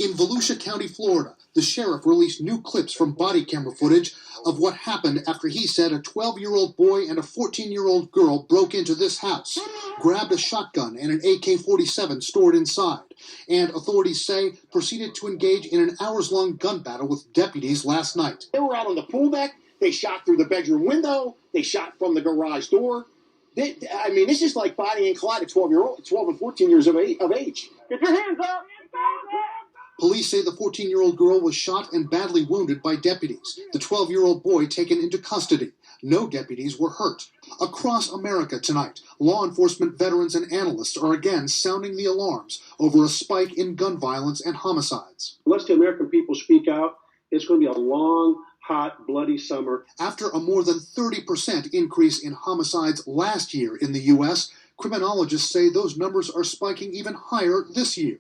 In Volusia County, Florida, the sheriff released new clips from body camera footage of what happened after he said a 12-year-old boy and a 14-year-old girl broke into this house, grabbed a shotgun and an AK-47 stored inside, and authorities say proceeded to engage in an hours-long gun battle with deputies last night. They were out on the pool deck. They shot through the bedroom window. They shot from the garage door. This is like Bonnie and Clyde at 12 and 14 years of age. Get your hands up! Police say the 14-year-old girl was shot and badly wounded by deputies. The 12-year-old boy taken into custody. No deputies were hurt. Across America tonight, law enforcement veterans and analysts are again sounding the alarms over a spike in gun violence and homicides. Unless the American people speak out, it's going to be a long, hot, bloody summer. After a more than 30% increase in homicides last year in the U.S., criminologists say those numbers are spiking even higher this year.